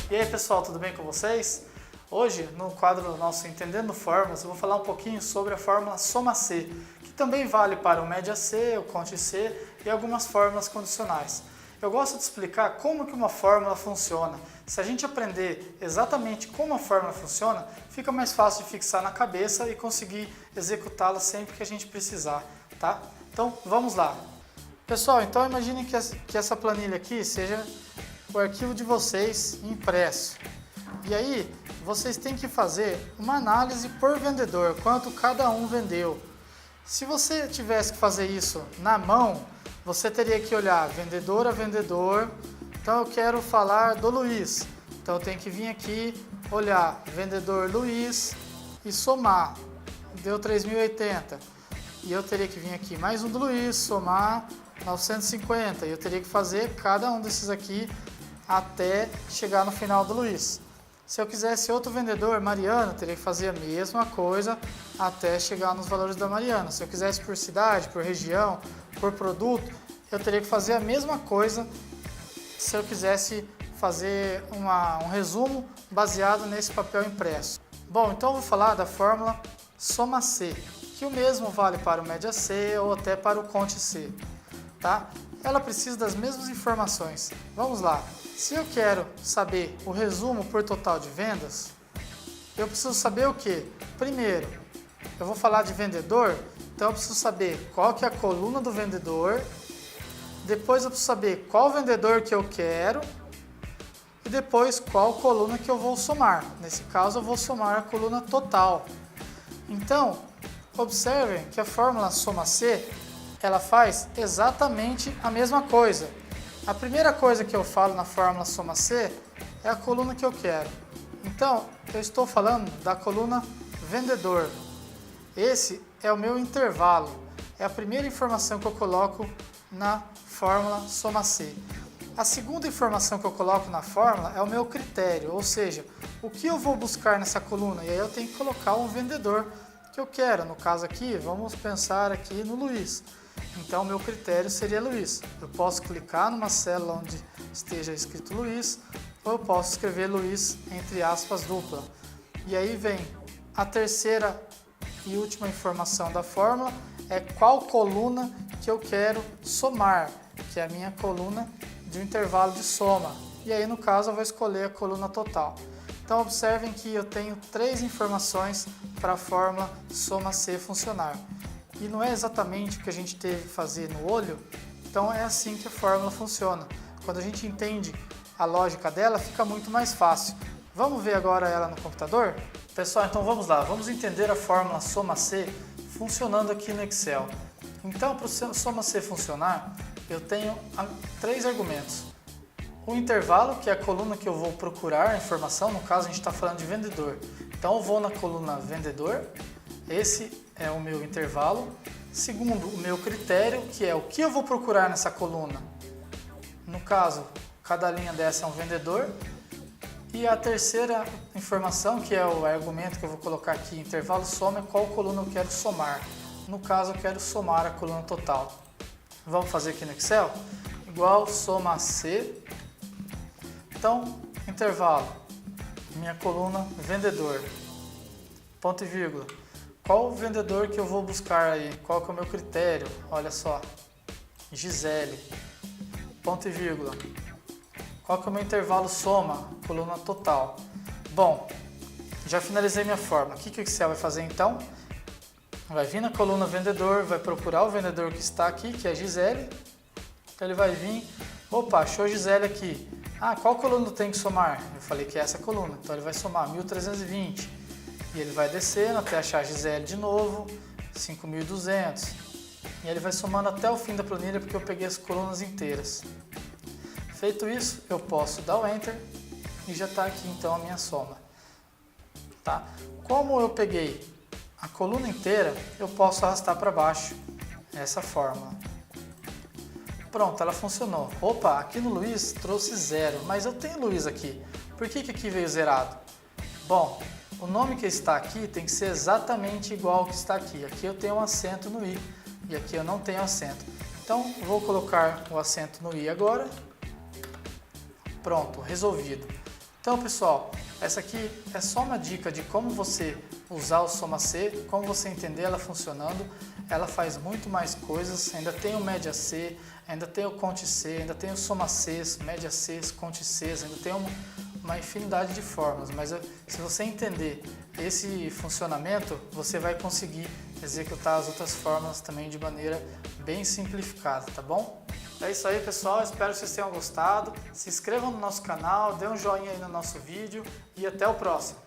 E aí pessoal, tudo bem com vocês? Hoje, no quadro nosso Entendendo Fórmulas, eu vou falar um pouquinho sobre a fórmula soma C, que também vale para o média C, o conte C e algumas fórmulas condicionais. Eu gosto de explicar como que uma fórmula funciona. Se a gente aprender exatamente como a fórmula funciona, fica mais fácil de fixar na cabeça e conseguir executá-la sempre que a gente precisar, tá? Então, vamos lá. Pessoal, então imaginem que essa planilha aqui seja o arquivo de vocês impresso. E aí, vocês têm que fazer uma análise por vendedor, quanto cada um vendeu. Se você tivesse que fazer isso na mão, você teria que olhar vendedor a vendedor. Então eu quero falar do Luiz. Então eu tenho que vir aqui, olhar vendedor Luiz e somar. Deu 3.080. E eu teria que vir aqui mais um do Luiz, somar 950. E eu teria que fazer cada um desses aqui até chegar no final do Luiz. Se eu quisesse outro vendedor, Mariana, teria que fazer a mesma coisa até chegar nos valores da Mariana. Se eu quisesse por cidade, por região, por produto, eu teria que fazer a mesma coisa se eu quisesse fazer um resumo baseado nesse papel impresso. Bom, então eu vou falar da fórmula soma C, que o mesmo vale para o média C ou até para o conte C, tá? Ela precisa das mesmas informações. Vamos lá. Se eu quero saber o resumo por total de vendas, eu preciso saber o quê? Primeiro, eu vou falar de vendedor, então eu preciso saber qual que é a coluna do vendedor, depois eu preciso saber qual vendedor que eu quero e depois qual coluna que eu vou somar. Nesse caso eu vou somar a coluna total. Então, observem que a fórmula soma C, ela faz exatamente a mesma coisa. A primeira coisa que eu falo na fórmula soma C é a coluna que eu quero. Então, eu estou falando da coluna vendedor. Esse é o meu intervalo. É a primeira informação que eu coloco na fórmula soma C. A segunda informação que eu coloco na fórmula é o meu critério, ou seja, o que eu vou buscar nessa coluna. E aí eu tenho que colocar o vendedor que eu quero. No caso aqui, vamos pensar aqui no Luiz. Então, meu critério seria Luiz. Eu posso clicar numa célula onde esteja escrito Luiz, ou eu posso escrever Luiz entre aspas dupla. E aí vem a terceira e última informação da fórmula, é qual coluna que eu quero somar, que é a minha coluna de um intervalo de soma. E aí, no caso, eu vou escolher a coluna total. Então, observem que eu tenho três informações para a fórmula soma C funcionar. E não é exatamente o que a gente teve que fazer no olho, então é assim que a fórmula funciona. Quando a gente entende a lógica dela, fica muito mais fácil. Vamos ver agora ela no computador? Pessoal, então vamos lá, vamos entender a fórmula soma C funcionando aqui no Excel. Então, para o soma C funcionar, eu tenho três argumentos. O intervalo, que é a coluna que eu vou procurar a informação, no caso a gente está falando de vendedor. Então eu vou na coluna vendedor, esse é o meu intervalo. Segundo, o meu critério, que é o que eu vou procurar nessa coluna. No caso, cada linha dessa é um vendedor. E a terceira informação, que é o argumento que eu vou colocar aqui, intervalo soma, é qual coluna eu quero somar. No caso, eu quero somar a coluna total. Vamos fazer aqui no Excel? Igual soma C. Então, intervalo, minha coluna vendedor, ponto e vírgula. Qual vendedor que eu vou buscar aí? Qual que é o meu critério? Olha só, Gisele, ponto e vírgula. Qual que é o meu intervalo soma? Coluna total. Bom, já finalizei minha fórmula. O que o Excel vai fazer então? Vai vir na coluna vendedor, vai procurar o vendedor que está aqui, que é Gisele. Então ele vai vir, opa, achou Gisele aqui. Ah, qual coluna eu tenho que somar? Eu falei que é essa coluna, então ele vai somar 1.320. E ele vai descendo até achar Gisele de novo, 5.200. E ele vai somando até o fim da planilha, porque eu peguei as colunas inteiras. Feito isso, eu posso dar o Enter e já está aqui então a minha soma. Tá? Como eu peguei a coluna inteira, eu posso arrastar para baixo essa fórmula. Pronto, ela funcionou. Opa, aqui no Luiz trouxe 0, mas eu tenho Luiz aqui. Por que aqui veio zerado? Bom, o nome que está aqui tem que ser exatamente igual ao que está aqui. Aqui eu tenho um acento no I e aqui eu não tenho acento. Então, vou colocar o acento no I agora. Pronto, resolvido. Então, pessoal, essa aqui é só uma dica de como você usar o Soma C, como você entender ela funcionando. Ela faz muito mais coisas, ainda tem o Média C, ainda tem o Conte C, ainda tem o Soma C, Média C, Conte C, ainda tem uma infinidade de formas, mas se você entender esse funcionamento, você vai conseguir executar as outras formas também de maneira bem simplificada, tá bom? É isso aí, pessoal, espero que vocês tenham gostado. Se inscrevam no nosso canal, dê um joinha aí no nosso vídeo e até o próximo.